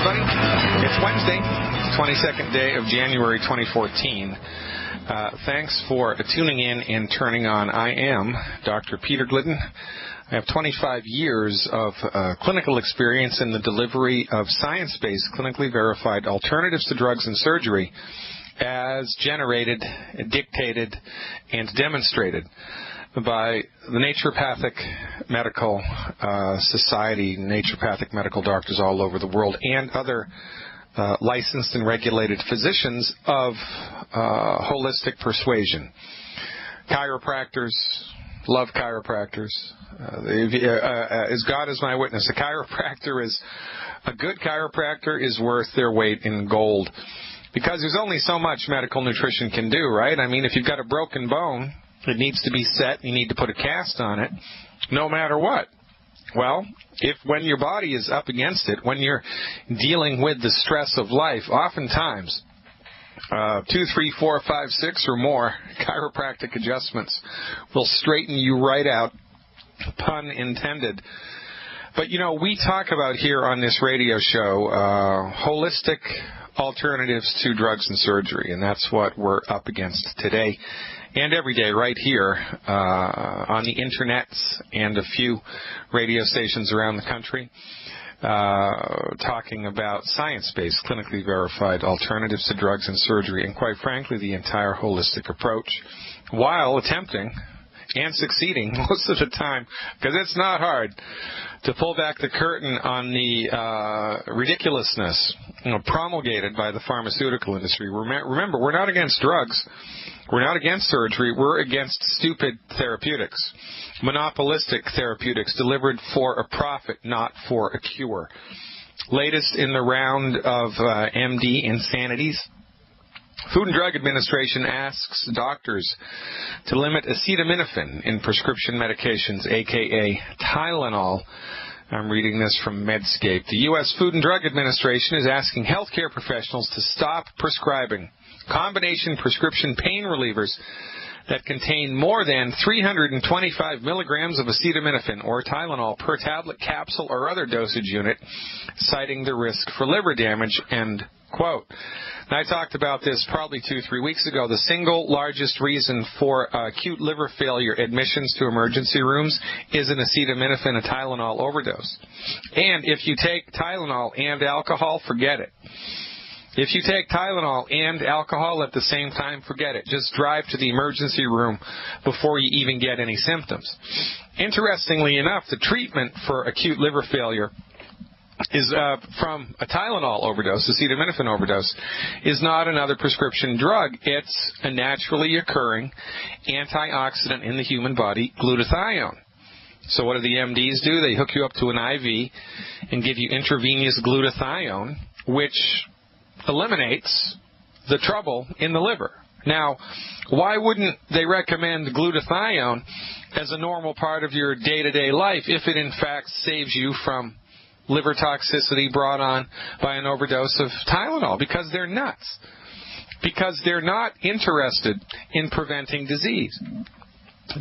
everybody. It's Wednesday, 22nd day of January 2014. Thanks for tuning in and turning on. I am Dr. Peter Glidden. I have 25 years of clinical experience in the delivery of science-based, clinically verified alternatives to drugs and surgery as generated, dictated, and demonstrated by the Naturopathic Medical Society, naturopathic medical doctors all over the world, and other licensed and regulated physicians of holistic persuasion. Chiropractors, love chiropractors. As God is my witness, a good chiropractor is worth their weight in gold. Because there's only so much medical nutrition can do, right? I mean, if you've got a broken bone, it needs to be set. You need to put a cast on it, no matter what. Well, when your body is up against it, when you're dealing with the stress of life, oftentimes 2, 3, 4, 5, 6 or more chiropractic adjustments will straighten you right out, pun intended. But, we talk about here on this radio show holistic alternatives to drugs and surgery, and that's what we're up against today and every day right here on the internet and a few radio stations around the country, talking about science-based, clinically verified alternatives to drugs and surgery, and quite frankly, the entire holistic approach, while attempting and succeeding most of the time, because it's not hard, to pull back the curtain on the ridiculousness promulgated by the pharmaceutical industry. Remember, we're not against drugs. We're not against surgery. We're against stupid therapeutics, monopolistic therapeutics delivered for a profit, not for a cure. Latest in the round of MD insanities, Food and Drug Administration asks doctors to limit acetaminophen in prescription medications, a.k.a. Tylenol. I'm reading this from Medscape. The U.S. Food and Drug Administration is asking healthcare professionals to stop prescribing combination prescription pain relievers that contain more than 325 milligrams of acetaminophen or Tylenol per tablet, capsule, or other dosage unit, citing the risk for liver damage, end quote. Now, I talked about this probably 2-3 weeks ago. The single largest reason for acute liver failure admissions to emergency rooms is an acetaminophen, a Tylenol overdose. And if you take Tylenol and alcohol, forget it. If you take Tylenol and alcohol at the same time, forget it. Just drive to the emergency room before you even get any symptoms. Interestingly enough, the treatment for acute liver failure is from a Tylenol overdose, acetaminophen overdose, is not another prescription drug. It's a naturally occurring antioxidant in the human body, glutathione. So what do the MDs do? They hook you up to an IV and give you intravenous glutathione, which eliminates the trouble in the liver. Now, why wouldn't they recommend glutathione as a normal part of your day-to-day life if it in fact saves you from liver toxicity brought on by an overdose of Tylenol? Because they're nuts. Because they're not interested in preventing disease.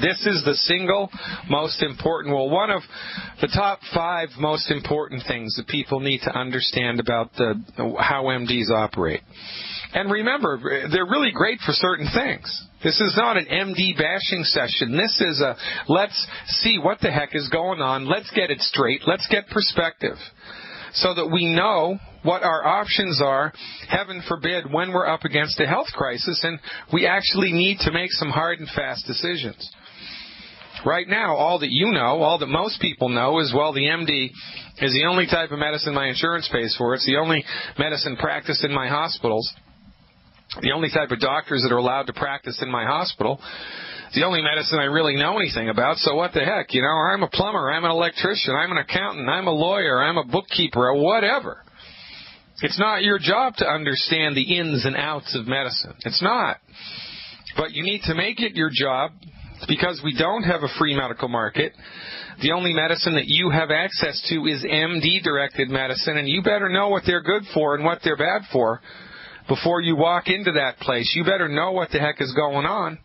This is the single most important, one of the top 5 most important things that people need to understand about how MDs operate. And remember, they're really great for certain things. This is not an MD bashing session. This is let's see what the heck is going on. Let's get it straight. Let's get perspective so that we know what our options are, heaven forbid, when we're up against a health crisis and we actually need to make some hard and fast decisions. Right now, all that you know, all that most people know is, well, the MD is the only type of medicine my insurance pays for. It's the only medicine practiced in my hospitals. The only type of doctors that are allowed to practice in my hospital. The only medicine I really know anything about, so what the heck? I'm a plumber, I'm an electrician, I'm an accountant, I'm a lawyer, I'm a bookkeeper, or whatever. It's not your job to understand the ins and outs of medicine. It's not. But you need to make it your job, because we don't have a free medical market. The only medicine that you have access to is MD-directed medicine, and you better know what they're good for and what they're bad for before you walk into that place. You better know what the heck is going on.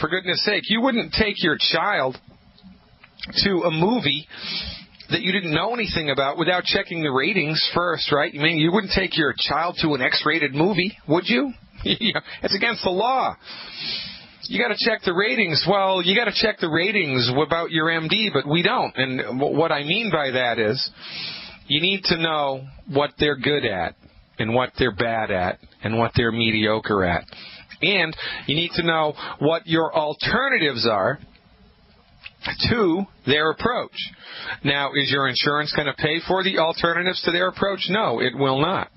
For goodness sake, you wouldn't take your child to a movie that you didn't know anything about without checking the ratings first, right? I mean, you wouldn't take your child to an X-rated movie, would you? It's against the law. You got to check the ratings. Well, you got to check the ratings about your MD, but we don't. And what I mean by that is you need to know what they're good at and what they're bad at and what they're mediocre at. And you need to know what your alternatives are to their approach. Now, is your insurance going to pay for the alternatives to their approach? No, it will not.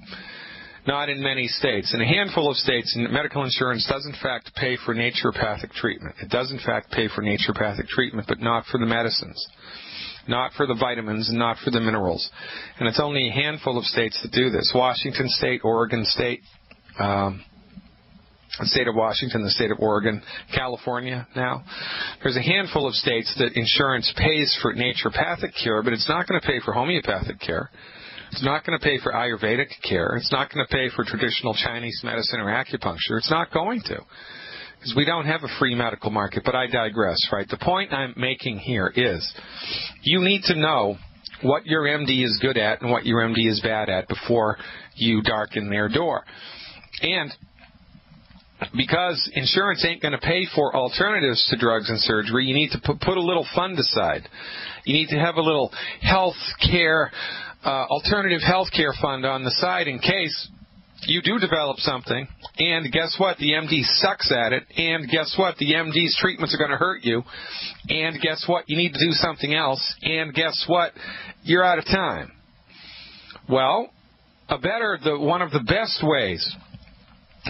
Not in many states. In a handful of states, medical insurance does in fact pay for naturopathic treatment. It does in fact pay for naturopathic treatment, but not for the medicines, not for the vitamins, and not for the minerals. And it's only a handful of states that do this. Washington State, Oregon State, the state of Washington, the state of Oregon, California now. There's a handful of states that insurance pays for naturopathic cure, but it's not going to pay for homeopathic care. It's not going to pay for Ayurvedic care. It's not going to pay for traditional Chinese medicine or acupuncture. It's not going to, because we don't have a free medical market. But I digress, right? The point I'm making here is you need to know what your MD is good at and what your MD is bad at before you darken their door. And because insurance ain't going to pay for alternatives to drugs and surgery, you need to put a little fund aside. You need to have a little alternative health care fund on the side in case you do develop something, and guess what? The MD sucks at it, and guess what? The MD's treatments are going to hurt you, and guess what? You need to do something else, and guess what? You're out of time. Well, one of the best ways,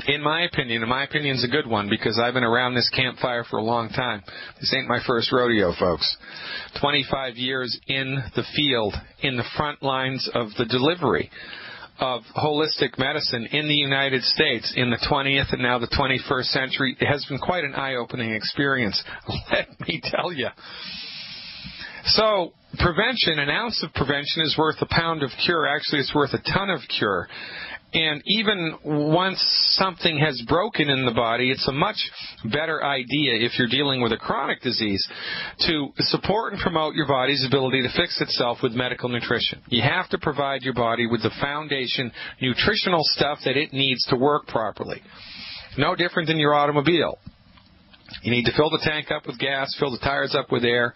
in my opinion is a good one because I've been around this campfire for a long time. This ain't my first rodeo, folks. 25 years in the field, in the front lines of the delivery of holistic medicine in the United States in the 20th and now the 21st century. It has been quite an eye-opening experience, let me tell you. So, prevention, an ounce of prevention is worth a pound of cure. Actually, it's worth a ton of cure. And even once something has broken in the body, it's a much better idea if you're dealing with a chronic disease to support and promote your body's ability to fix itself with medical nutrition. You have to provide your body with the foundation nutritional stuff that it needs to work properly. No different than your automobile. You need to fill the tank up with gas, fill the tires up with air,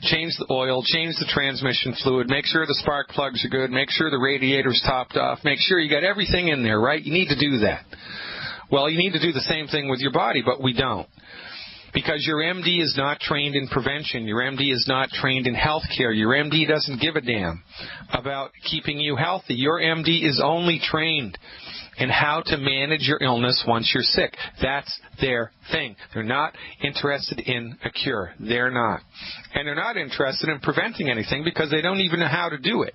change the oil, change the transmission fluid, make sure the spark plugs are good, make sure the radiator's topped off, make sure you got everything in there, right? You need to do that. Well, you need to do the same thing with your body, but we don't. Because your MD is not trained in prevention. Your MD is not trained in health care. Your MD doesn't give a damn about keeping you healthy. Your MD is only trained in how to manage your illness once you're sick. That's their thing. They're not interested in a cure. They're not. And they're not interested in preventing anything because they don't even know how to do it.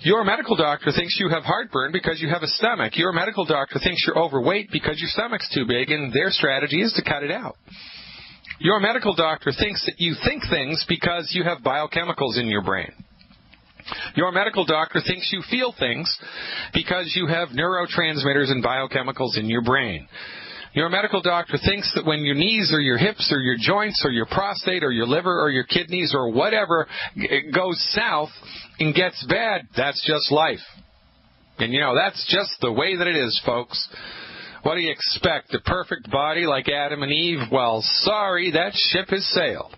Your medical doctor thinks you have heartburn because you have a stomach. Your medical doctor thinks you're overweight because your stomach's too big, and their strategy is to cut it out. Your medical doctor thinks that you think things because you have biochemicals in your brain. Your medical doctor thinks you feel things because you have neurotransmitters and biochemicals in your brain. Your medical doctor thinks that when your knees or your hips or your joints or your prostate or your liver or your kidneys or whatever goes south and gets bad, that's just life. And, that's just the way that it is, folks. What do you expect? A perfect body like Adam and Eve? Well, sorry, that ship has sailed.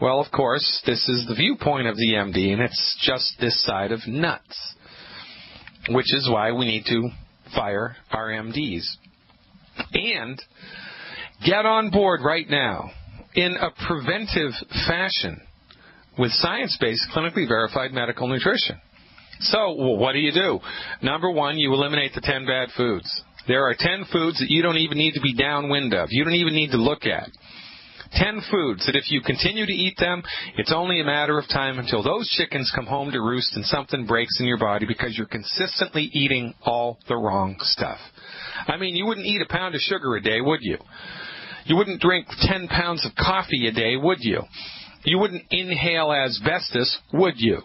Well, of course, this is the viewpoint of the MD, and it's just this side of nuts, which is why we need to fire our MDs. And get on board right now in a preventive fashion with science-based, clinically verified medical nutrition. So, what do? Number one, you eliminate the 10 bad foods. There are 10 foods that you don't even need to be downwind of. You don't even need to look at. 10 foods that if you continue to eat them, it's only a matter of time until those chickens come home to roost and something breaks in your body because you're consistently eating all the wrong stuff. I mean, you wouldn't eat a pound of sugar a day, would you? You wouldn't drink 10 pounds of coffee a day, would you? You wouldn't inhale asbestos, would you?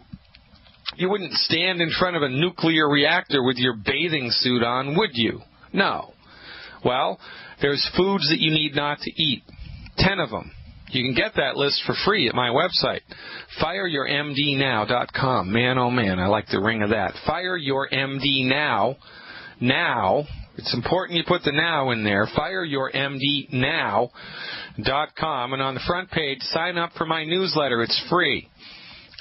You wouldn't stand in front of a nuclear reactor with your bathing suit on, would you? No. Well, there's foods that you need not to eat. 10 of them. You can get that list for free at my website, fireyourmdnow.com. Man, oh man, I like the ring of that. Fireyourmdnow. Now, it's important you put the now in there, fireyourmdnow.com. And on the front page, sign up for my newsletter. It's free.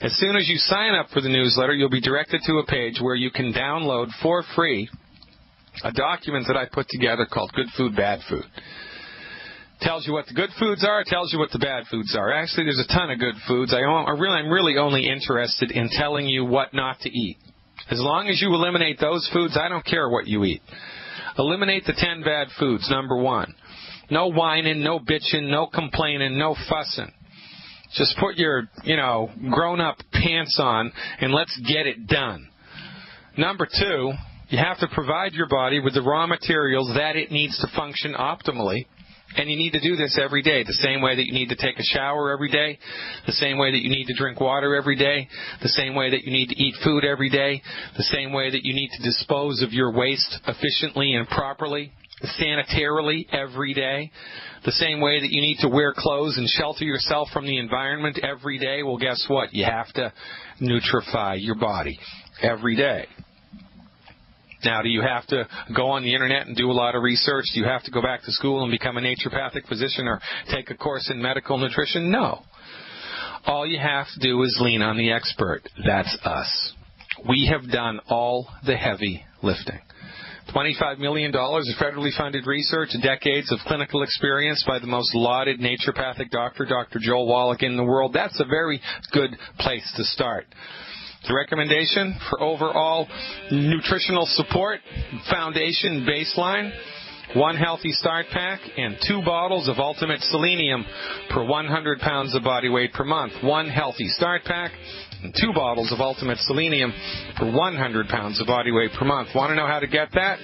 As soon as you sign up for the newsletter, you'll be directed to a page where you can download for free a document that I put together called Good Food, Bad Food. Tells you what the good foods are, tells you what the bad foods are. Actually, there's a ton of good foods. I'm really only interested in telling you what not to eat. As long as you eliminate those foods, I don't care what you eat. Eliminate the 10 bad foods, number one. No whining, no bitching, no complaining, no fussing. Just put your, grown-up pants on and let's get it done. Number two, you have to provide your body with the raw materials that it needs to function optimally. And you need to do this every day, the same way that you need to take a shower every day, the same way that you need to drink water every day, the same way that you need to eat food every day, the same way that you need to dispose of your waste efficiently and properly, sanitarily every day, the same way that you need to wear clothes and shelter yourself from the environment every day. Well, guess what? You have to nutrify your body every day. Now, do you have to go on the Internet and do a lot of research? Do you have to go back to school and become a naturopathic physician or take a course in medical nutrition? No. All you have to do is lean on the expert. That's us. We have done all the heavy lifting. $25 million of federally funded research, decades of clinical experience by the most lauded naturopathic doctor, Dr. Joel Wallach in the world. That's a very good place to start. The recommendation for overall nutritional support, foundation, baseline, 1 healthy start pack and 2 bottles of Ultimate Selenium per 100 pounds of body weight per month. 1 healthy start pack and 2 bottles of Ultimate Selenium per 100 pounds of body weight per month. Want to know how to get that?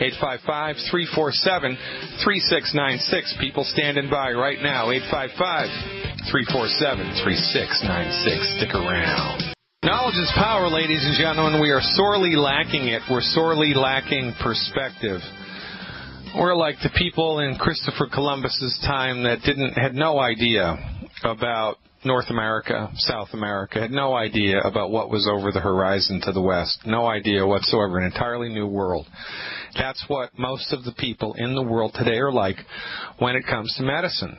855-347-3696. People standing by right now. 855-347-3696. Stick around. Knowledge is power, ladies and gentlemen. We are sorely lacking it. We're sorely lacking perspective. We're like the people in Christopher Columbus's time that had no idea about North America, South America, had no idea about what was over the horizon to the west. No idea whatsoever. An entirely new world. That's what most of the people in the world today are like when it comes to medicine.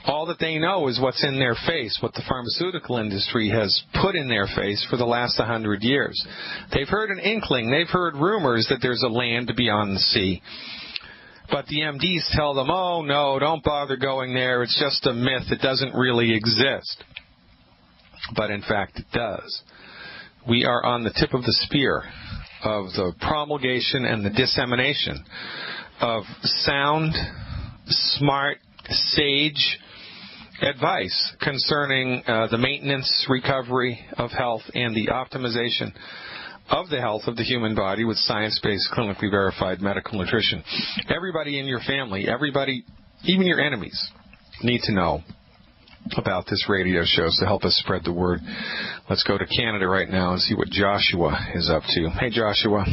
All that they know is what's in their face, what the pharmaceutical industry has put in their face for the last 100 years. They've heard an inkling. They've heard rumors that there's a land beyond the sea. But the MDs tell them, oh, no, don't bother going there. It's just a myth. It doesn't really exist. But, in fact, it does. We are on the tip of the spear of the promulgation and the dissemination of sound, smart, sage advice concerning the maintenance, recovery of health, and the optimization of the health of the human body with science-based, clinically verified medical nutrition. Everybody in your family, everybody, even your enemies, need to know about this radio show to help us spread the word. Let's go to Canada right now and see what Joshua is up to. Hey, Joshua,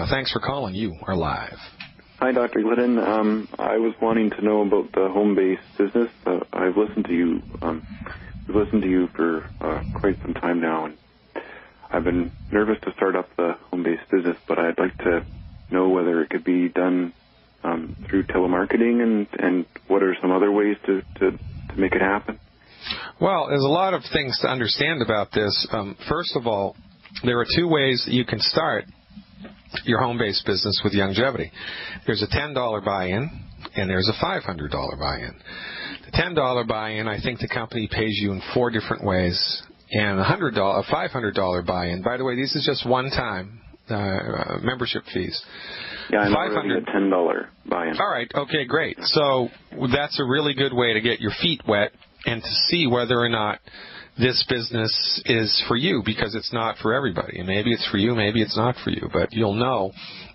thanks for calling. You are live. Hi, Dr. Glidden. I was wanting to know about the home-based business. I've listened to you. We've listened to you for quite some time now, and I've been nervous to start up the home-based business, but I'd like to know whether it could be done through telemarketing and what are some other ways to make it happen. Well, there's a lot of things to understand about this. First of all, there are 2 ways that you can start your home-based business with longevity. There's a $10 buy-in, and there's a $500 buy-in. The $10 buy-in, I think the company pays you in 4 different ways, and a $500 buy-in. By the way, these is just one-time membership fees. Yeah, I'm already at $10 buy-in. All right, okay, great. So that's a really good way to get your feet wet and to see whether or not this business is for you, because it's not for everybody. And maybe it's for you, maybe it's not for you. But you'll know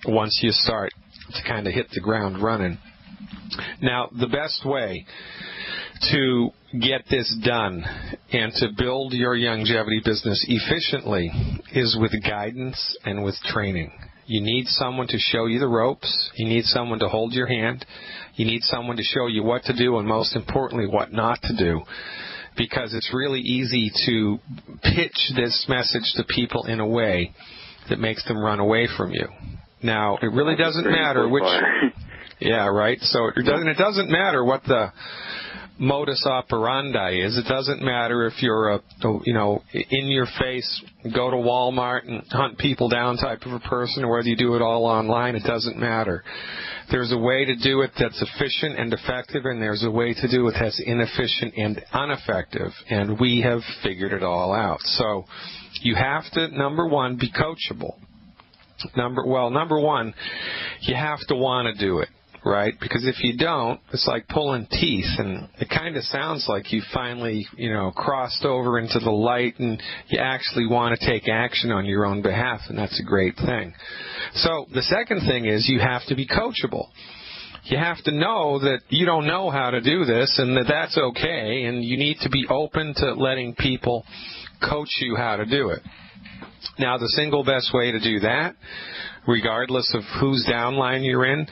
once you start to kind of hit the ground running. Now, the best way to get this done and to build your longevity business efficiently is with guidance and with training. You need someone to show you the ropes. You need someone to hold your hand. You need someone to show you what to do and, most importantly, what not to do. Because it's really easy to pitch this message to people in a way that makes them run away from you. Now, it really doesn't matter which... Yeah, right? So it doesn't matter what the modus operandi is. It doesn't matter if you're a, in your face, go to Walmart and hunt people down type of a person, or whether you do it all online. It doesn't matter. There's a way to do it that's efficient and effective, and there's a way to do it that's inefficient and ineffective, and we have figured it all out. So you have to, number one, be coachable. Number one, you have to want to do it. Right? Because if you don't, it's like pulling teeth, and it kind of sounds like you finally, crossed over into the light and you actually want to take action on your own behalf, and that's a great thing. So the second thing is you have to be coachable. You have to know that you don't know how to do this and that that's okay, and you need to be open to letting people coach you how to do it. Now, the single best way to do that, regardless of whose downline you're in,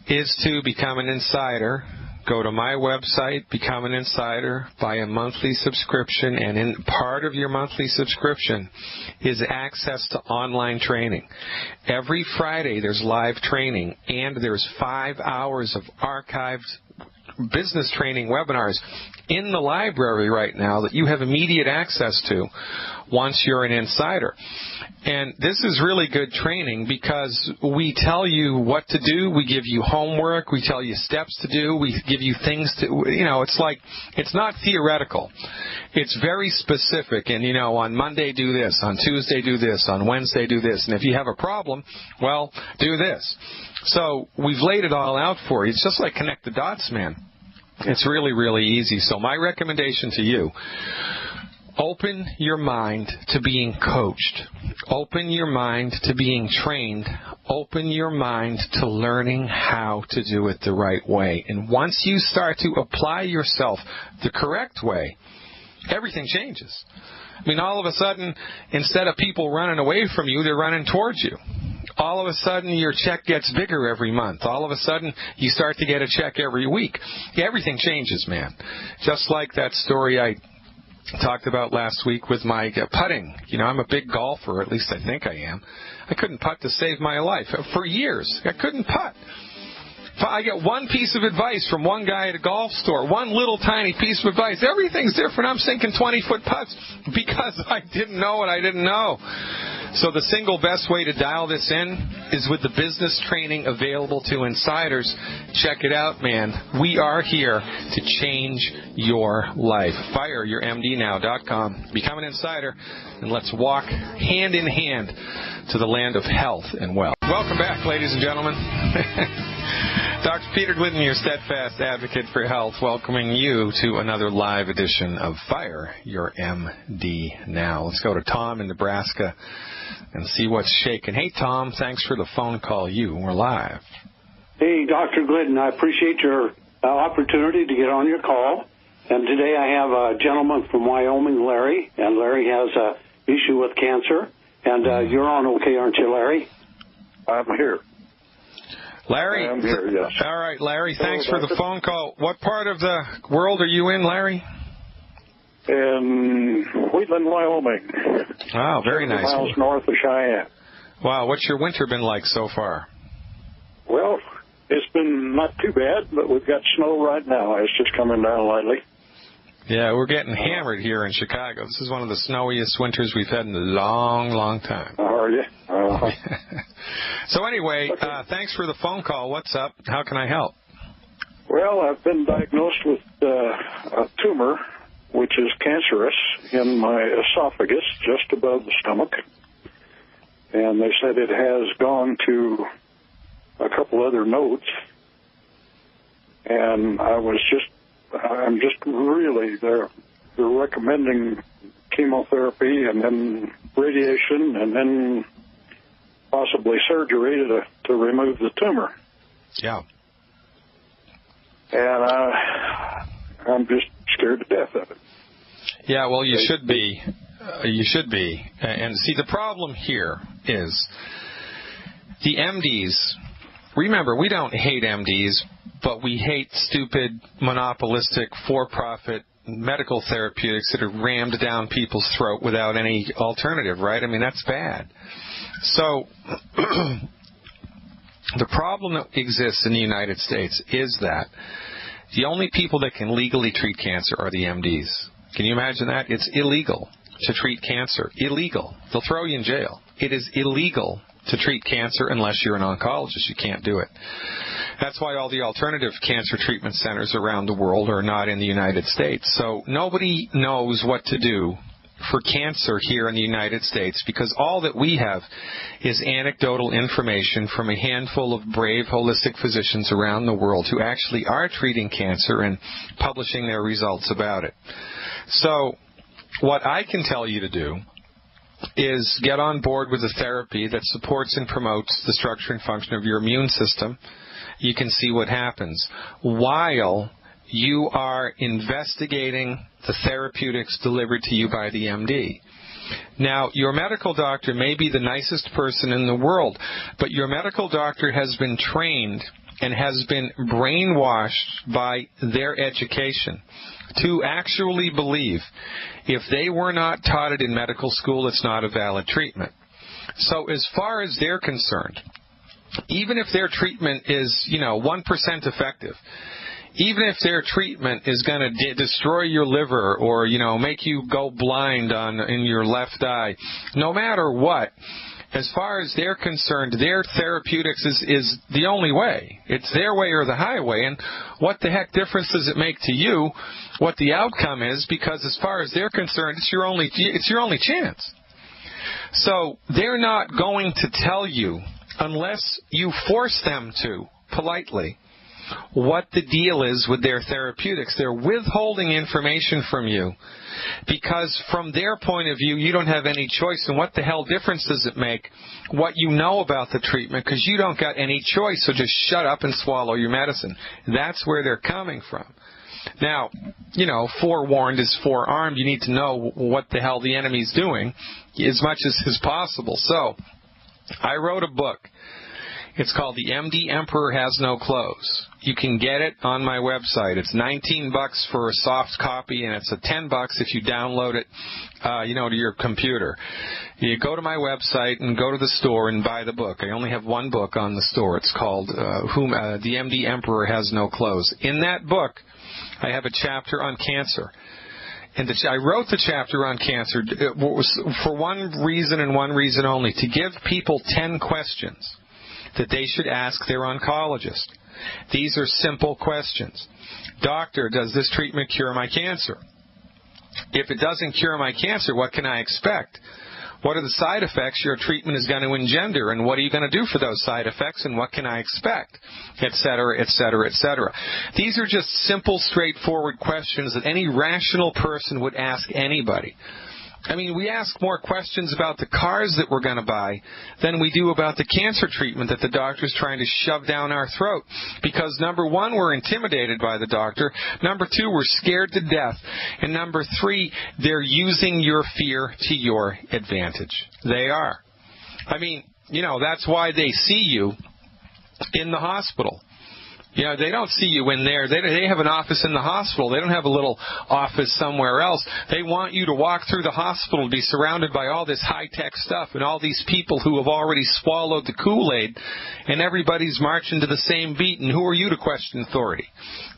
is to become an insider. Go to my website, become an insider, buy a monthly subscription, and in part of your monthly subscription is access to online training. Every Friday there's live training, and there's 5 hours of archived business training webinars in the library right now that you have immediate access to once you're an insider. And this is really good training because we tell you what to do, we give you homework, we tell you steps to do, we give you things to, it's like, it's not theoretical. It's very specific, and, on Monday do this, on Tuesday do this, on Wednesday do this, and if you have a problem, well, do this. So we've laid it all out for you. It's just like connect the dots, man. It's really, really easy. So my recommendation to you, open your mind to being coached. Open your mind to being trained. Open your mind to learning how to do it the right way. And once you start to apply yourself the correct way, everything changes. I mean, all of a sudden, instead of people running away from you, they're running towards you. All of a sudden, your check gets bigger every month. All of a sudden, you start to get a check every week. Everything changes, man. Just like that story I talked about last week with my putting. I'm a big golfer, at least I think I am. I couldn't putt to save my life. For years, I couldn't putt. I get one piece of advice from one guy at a golf store, one little tiny piece of advice. Everything's different. I'm sinking 20-foot putts because I didn't know what I didn't know. So the single best way to dial this in is with the business training available to insiders. Check it out, man. We are here to change your life. FireYourMDNow.com. Become an insider, and let's walk hand in hand to the land of health and wealth. Welcome back, ladies and gentlemen. Dr. Peter Glidden, your steadfast advocate for health, welcoming you to another live edition of Fire Your MD Now. Let's go to Tom in Nebraska and see what's shaking. Hey, Tom, thanks for the phone call. We're live. Hey, Dr. Glidden, I appreciate your opportunity to get on your call. And today I have a gentleman from Wyoming, Larry, and Larry has an issue with cancer. And you're on okay, aren't you, Larry? I'm here. Larry? I'm here, yes. All right, Larry, thanks for the phone call. What part of the world are you in, Larry? In Wheatland, Wyoming. Wow, very nice. Miles north of Cheyenne. Wow, what's your winter been like so far? Well, it's been not too bad, but we've got snow right now. It's just coming down lightly. Yeah, we're getting hammered here in Chicago. This is one of the snowiest winters we've had in a long, long time. Are you? So anyway, okay. Thanks for the phone call. What's up? How can I help? Well, I've been diagnosed with a tumor, which is cancerous, in my esophagus, just above the stomach. And they said it has gone to a couple other nodes. And I'm just really, they're recommending chemotherapy and then radiation and then possibly surgery to remove the tumor. Yeah. And I'm just scared to death of it. Yeah, well, you should be. You should be. And see, the problem here is the MDs, remember, we don't hate MDs, but we hate stupid, monopolistic, for-profit medical therapeutics that are rammed down people's throat without any alternative, right? I mean, that's bad. So the problem that exists in the United States is that the only people that can legally treat cancer are the MDs. Can you imagine that? It's illegal to treat cancer. Illegal. They'll throw you in jail. It is illegal to treat cancer unless you're an oncologist. You can't do it. That's why all the alternative cancer treatment centers around the world are not in the United States. So nobody knows what to do for cancer here in the United States because all that we have is anecdotal information from a handful of brave holistic physicians around the world who actually are treating cancer and publishing their results about it. So what I can tell you to do is get on board with a therapy that supports and promotes the structure and function of your immune system. You can see what happens while you are investigating the therapeutics delivered to you by the MD. Now, your medical doctor may be the nicest person in the world, but your medical doctor has been trained and has been brainwashed by their education to actually believe if they were not taught it in medical school, it's not a valid treatment. So as far as they're concerned, even if their treatment is, 1% effective, even if their treatment is going to destroy your liver or, make you go blind in your left eye, no matter what, as far as they're concerned, their therapeutics is the only way. It's their way or the highway. And what the heck difference does it make to you what the outcome is? Because as far as they're concerned, it's your only chance. So they're not going to tell you, unless you force them to, politely, what the deal is with their therapeutics. They're withholding information from you because from their point of view, you don't have any choice. And what the hell difference does it make what you know about the treatment? Because you don't got any choice, so just shut up and swallow your medicine. That's where they're coming from. Now, forewarned is forearmed. You need to know what the hell the enemy's doing as much as is possible. So I wrote a book. It's called The MD Emperor Has No Clothes. You can get it on my website. It's $19 for a soft copy, and it's $10 if you download it, to your computer. You go to my website and go to the store and buy the book. I only have one book on the store. It's called The MD Emperor Has No Clothes. In that book, I have a chapter on cancer. And I wrote the chapter on cancer for one reason and one reason only, to give people 10 questions that they should ask their oncologist. These are simple questions. Doctor, does this treatment cure my cancer? If it doesn't cure my cancer, what can I expect? What are the side effects your treatment is going to engender, and what are you going to do for those side effects, and what can I expect, et cetera, et cetera, et cetera. These are just simple, straightforward questions that any rational person would ask anybody. I mean, we ask more questions about the cars that we're going to buy than we do about the cancer treatment that the doctor's trying to shove down our throat. Because, number one, we're intimidated by the doctor. Number two, we're scared to death. And number three, they're using your fear to your advantage. They are. I mean, that's why they see you in the hospital. They don't see you in there. They have an office in the hospital. They don't have a little office somewhere else. They want you to walk through the hospital, be surrounded by all this high-tech stuff and all these people who have already swallowed the Kool-Aid, and everybody's marching to the same beat, and who are you to question authority?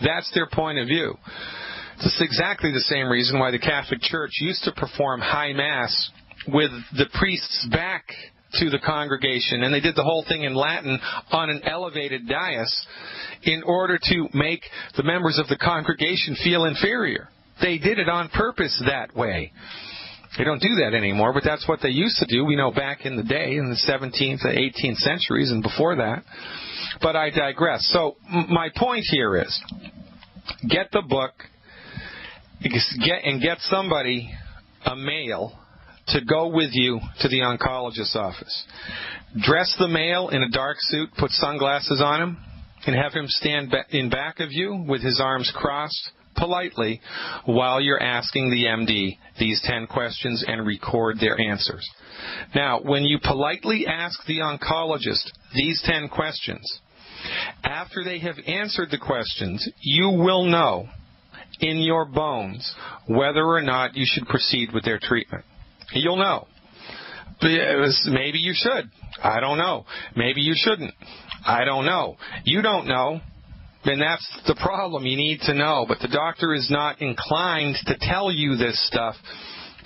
That's their point of view. This is exactly the same reason why the Catholic Church used to perform high mass with the priest's back to the congregation, and they did the whole thing in Latin on an elevated dais in order to make the members of the congregation feel inferior. They did it on purpose that way. They don't do that anymore, but that's what they used to do, back in the day, in the 17th and 18th centuries and before that. But I digress. So my point here is, get the book, get somebody, a male, to go with you to the oncologist's office. Dress the male in a dark suit, put sunglasses on him, and have him stand in back of you with his arms crossed, politely while you're asking the MD these 10 questions and record their answers. Now, when you politely ask the oncologist these 10 questions, after they have answered the questions, you will know in your bones whether or not you should proceed with their treatment. You'll know. Maybe you should. I don't know. Maybe you shouldn't. I don't know. You don't know. And that's the problem. You need to know. But the doctor is not inclined to tell you this stuff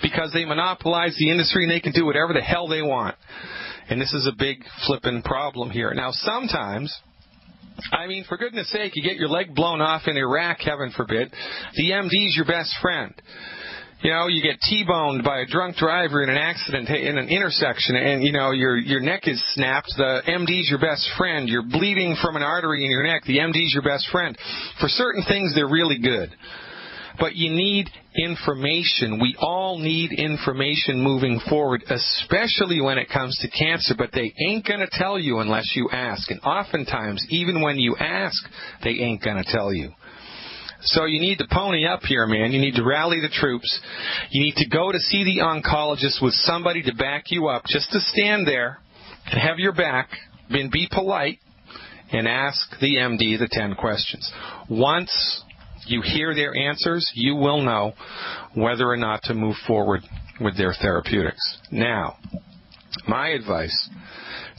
because they monopolize the industry and they can do whatever the hell they want. And this is a big flippin' problem here. Now, sometimes, I mean, for goodness sake, you get your leg blown off in Iraq, heaven forbid. The MD's your best friend. You know, you get T-boned by a drunk driver in an accident in an intersection, and, you know, your neck is snapped. The MD's your best friend. You're bleeding from an artery in your neck. The MD's your best friend. For certain things, they're really good. But you need information. We all need information moving forward, especially when it comes to cancer. But they ain't going to tell you unless you ask. And oftentimes, even when you ask, they ain't going to tell you. So you need to pony up here, man. You need to rally the troops. You need to go to see the oncologist with somebody to back you up, just to stand there and have your back, and be polite, and ask the MD the 10 questions. Once you hear their answers, you will know whether or not to move forward with their therapeutics. Now, my advice: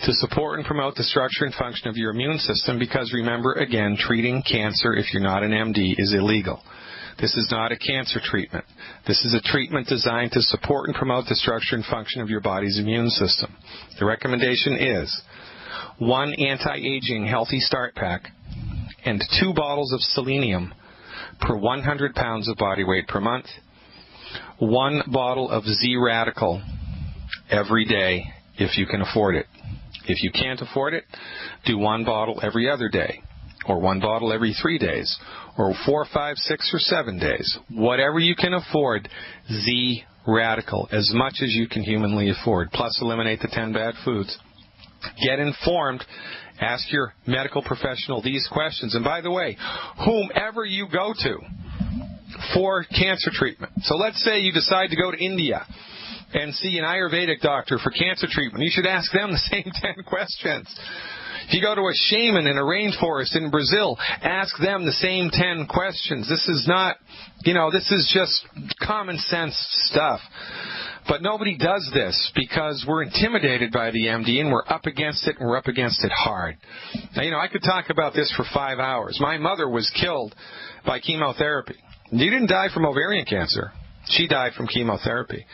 to support and promote the structure and function of your immune system, because remember, again, treating cancer, if you're not an MD, is illegal. This is not a cancer treatment. This is a treatment designed to support and promote the structure and function of your body's immune system. The recommendation is 1 anti-aging healthy start pack and 2 bottles of selenium per 100 pounds of body weight per month, 1 bottle of Z-Radical every day if you can afford it. If you can't afford it, do 1 bottle every other day, or 1 bottle every 3 days, or 4, 5, 6, or 7 days. Whatever you can afford, Z-Radical, as much as you can humanly afford, plus eliminate the 10 bad foods. Get informed. Ask your medical professional these questions. And by the way, whomever you go to for cancer treatment. So let's say you decide to go to India and see an Ayurvedic doctor for cancer treatment. You should ask them the same 10 questions. If you go to a shaman in a rainforest in Brazil, ask them the same 10 questions. This is not, this is just common sense stuff. But nobody does this because we're intimidated by the MD and we're up against it, and we're up against it hard. Now, I could talk about this for 5 hours. My mother was killed by chemotherapy. She didn't die from ovarian cancer. She died from chemotherapy.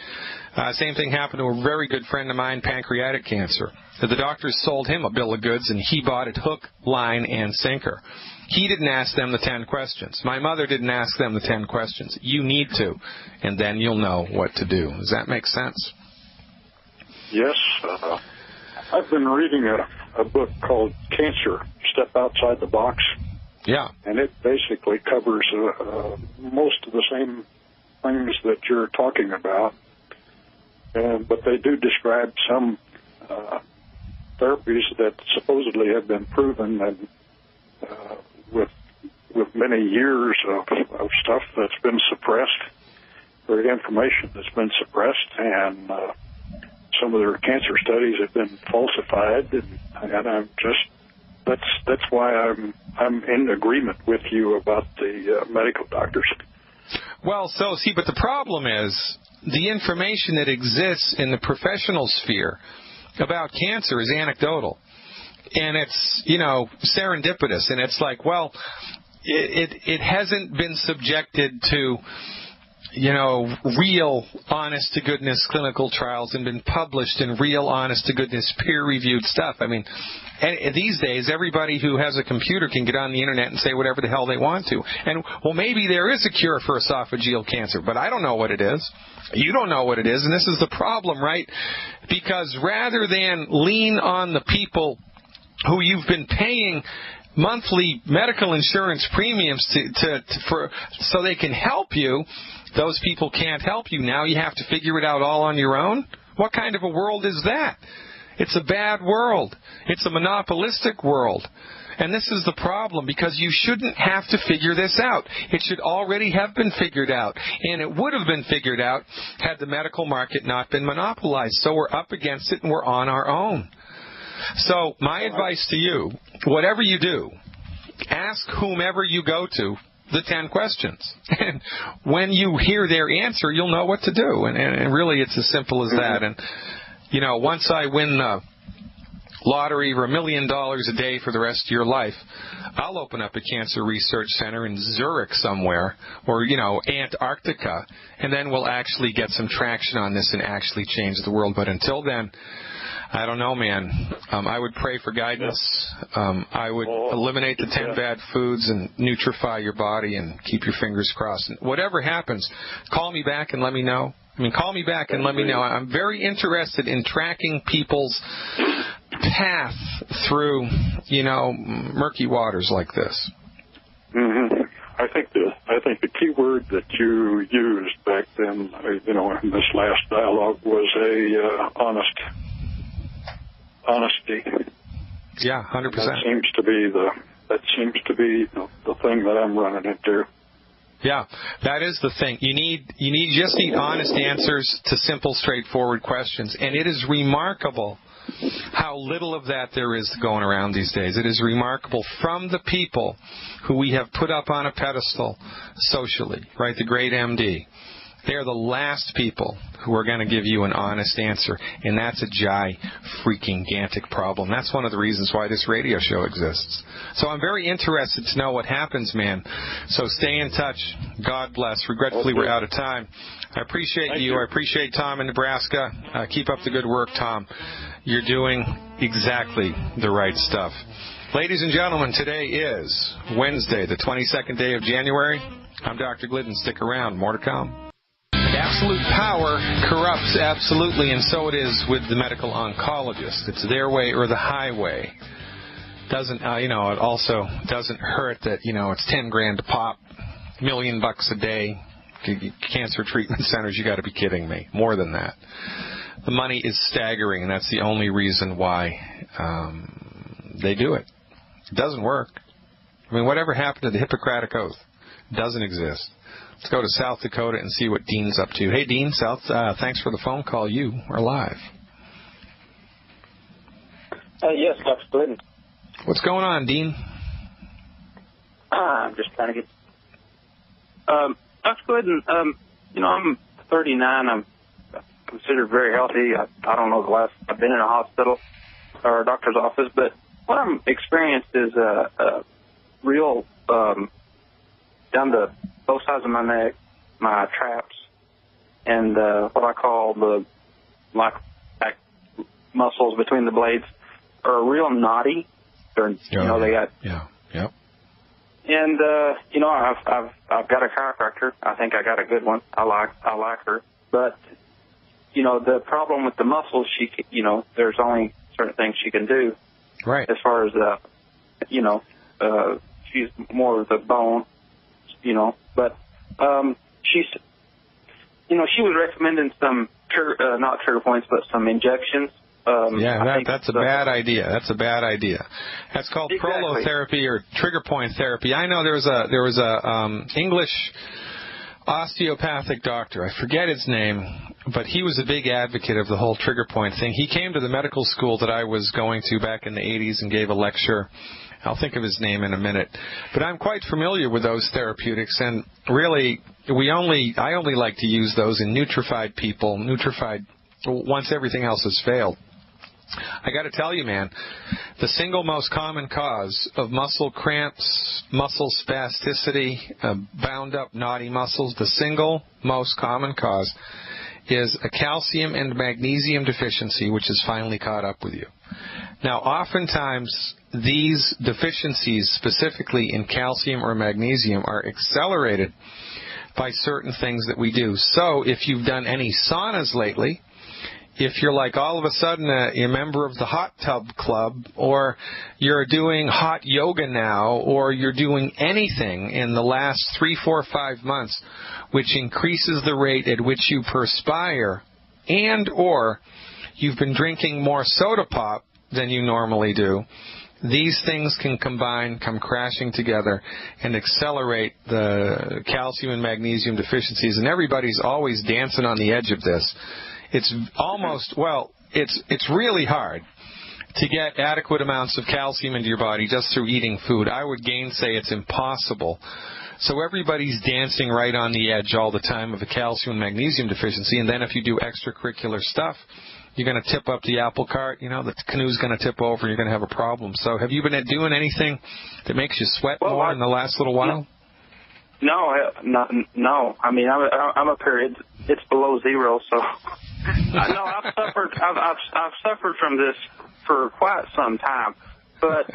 Same thing happened to a very good friend of mine, pancreatic cancer. The doctors sold him a bill of goods, and he bought it hook, line, and sinker. He didn't ask them the 10 questions. My mother didn't ask them the 10 questions. You need to, and then you'll know what to do. Does that make sense? Yes. I've been reading a book called Cancer, Step Outside the Box. Yeah. And it basically covers most of the same things that you're talking about. But they do describe some therapies that supposedly have been proven, and with many years of stuff that's been suppressed, or information that's been suppressed, and some of their cancer studies have been falsified, and I'm just that's why I'm in agreement with you about the medical doctors. Well, but the problem is, the information that exists in the professional sphere about cancer is anecdotal. And it's, serendipitous. And it's like, well, it hasn't been subjected to, real, honest-to-goodness clinical trials and been published in real, honest-to-goodness, peer-reviewed stuff. I mean, these days, everybody who has a computer can get on the Internet and say whatever the hell they want to. And, well, maybe there is a cure for esophageal cancer, but I don't know what it is. You don't know what it is, and this is the problem, right? Because rather than lean on the people who you've been paying monthly medical insurance premiums so they can help you, those people can't help you. Now you have to figure it out all on your own? What kind of a world is that? It's a bad world. It's a monopolistic world. And this is the problem, because you shouldn't have to figure this out. It should already have been figured out. And it would have been figured out had the medical market not been monopolized. So we're up against it and we're on our own. So my advice to you, whatever you do, ask whomever you go to the 10 questions. And when you hear their answer, you'll know what to do. And really, it's as simple as that. And, you know, once I win the lottery for $1 million a day for the rest of your life, I'll open up a cancer research center in Zurich somewhere, or, you know, Antarctica, and then we'll actually get some traction on this and actually change the world. But until then, I don't know, man. I would pray for guidance. I would eliminate the 10 bad foods and nutrify your body and keep your fingers crossed. And whatever happens, call me back and let me know. Call me back and let me know. I'm very interested in tracking people's path through, you know, murky waters like this. Mm-hmm. I think the key word that you used back then, you know, in this last dialogue was honesty. Yeah, 100%. That seems to be the thing that I'm running into. Yeah, that is the thing. You just need honest answers to simple, straightforward questions. And it is remarkable how little of that there is going around these days. It is remarkable from the people who we have put up on a pedestal socially, right? The great MD. They're the last people who are going to give you an honest answer, and that's a freaking gigantic problem. That's one of the reasons why this radio show exists. So I'm very interested to know what happens, man. So stay in touch. God bless. Regretfully, we're out of time. I appreciate you. I appreciate Tom in Nebraska. Keep up the good work, Tom. You're doing exactly the right stuff. Ladies and gentlemen, today is Wednesday, the 22nd day of January. I'm Dr. Glidden. Stick around. More to come. Absolute power corrupts absolutely, and so it is with the medical oncologist. It's their way or the highway. Doesn't it also doesn't hurt that it's $10,000 to pop, $1 million a day. Cancer treatment centers, you got to be kidding me. More than that. The money is staggering, and that's the only reason why they do it. It doesn't work. Whatever happened to the Hippocratic Oath doesn't exist. Let's go to South Dakota and see what Dean's up to. Hey, Dean, thanks for the phone call. You are live. Yes, Dr. Glidden. What's going on, Dean? I'm just trying to get... Dr. Glidden, I'm 39. I'm considered very healthy. I don't know the last... I've been in a hospital or a doctor's office, but what I'm experienced is a real... down to both sides of my neck, my traps, and what I call the back muscles between the blades are real knotty. They got Yep. And I've got a chiropractor. I think I got a good one. I like her, but the problem with the muscles, there's only certain things she can do. Right. As far as she's more of the bone. But she was recommending some not trigger points, but some injections. That's a bad idea. That's a bad idea. That's called prolotherapy or trigger point therapy. I know there was a English osteopathic doctor. I forget his name, but he was a big advocate of the whole trigger point thing. He came to the medical school that I was going to back in the 80s and gave a lecture. I'll think of his name in a minute. But I'm quite familiar with those therapeutics, and really, I only like to use those in nutrified people, once everything else has failed. I got to tell you, man, the single most common cause of muscle cramps, muscle spasticity, bound up knotty muscles, the single most common cause is a calcium and magnesium deficiency, which has finally caught up with you. Now, oftentimes, these deficiencies, specifically in calcium or magnesium, are accelerated by certain things that we do. So, if you've done any saunas lately, if you're like all of a sudden a member of the hot tub club, or you're doing hot yoga now, or you're doing anything in the last 3, 4, 5 months which increases the rate at which you perspire, and or you've been drinking more soda pop than you normally do, These things can combine, come crashing together, and accelerate the calcium and magnesium deficiencies. And everybody's always dancing on the edge of this. It's almost, well, it's really hard to get adequate amounts of calcium into your body just through eating food. I would gainsay it's impossible. So everybody's dancing right on the edge all the time of a calcium and magnesium deficiency. And then if you do extracurricular stuff, you're going to tip up the apple cart. You know, the canoe's going to tip over and you're going to have a problem. So have you been doing anything that makes you sweat more in the last little while? No. I mean, I'm a period. It's below zero, so no. I've suffered from this for quite some time. But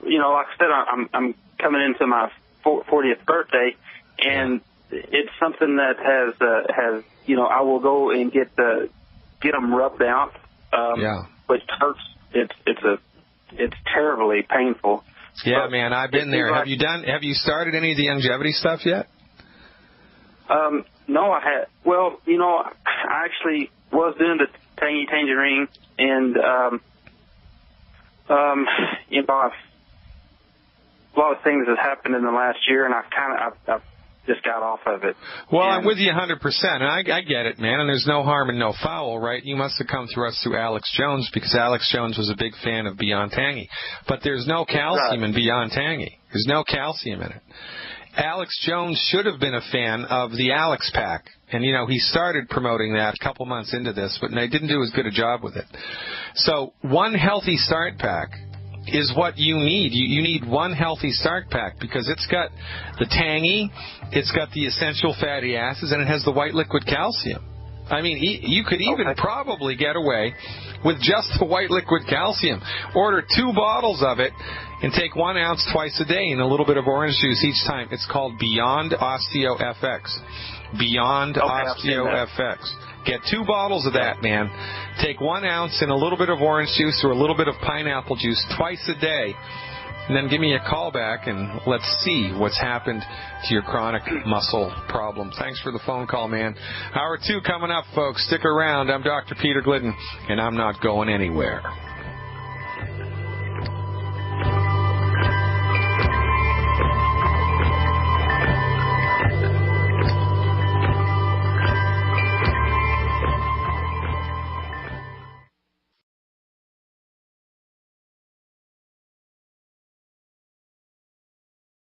you know, like I said, I'm coming into my 40th birthday, and it's something that has you know, I will go and get them rubbed out, which hurts. It's terribly painful. Yeah, but man, I've been there. Have you started any of the longevity stuff yet? No, I had. Well, you know, I actually was doing the tangerine, and you know, a lot of things have happened in the last year, and I've just got off of it. Well, I'm with you 100%, and I get it, man, and there's no harm and no foul, right? You must have come through us through Alex Jones, because Alex Jones was a big fan of Beyond Tangy. But there's no calcium in Beyond Tangy. There's no calcium in it. Alex Jones should have been a fan of the Alex Pack, and, you know, he started promoting that a couple months into this, but they didn't do as good a job with it. So one healthy start pack is what you need. You need one healthy start pack because it's got the tangy, it's got the essential fatty acids, and it has the white liquid calcium. I mean, you could even probably get away with just the white liquid calcium. Order 2 bottles of it and take 1 ounce twice a day and a little bit of orange juice each time. It's called Beyond Osteo FX. Beyond Osteo FX. Get 2 bottles of that, man. Take 1 ounce and a little bit of orange juice or a little bit of pineapple juice twice a day. And then give me a call back and let's see what's happened to your chronic muscle problem. Thanks for the phone call, man. Hour 2 coming up, folks. Stick around. I'm Dr. Peter Glidden, and I'm not going anywhere.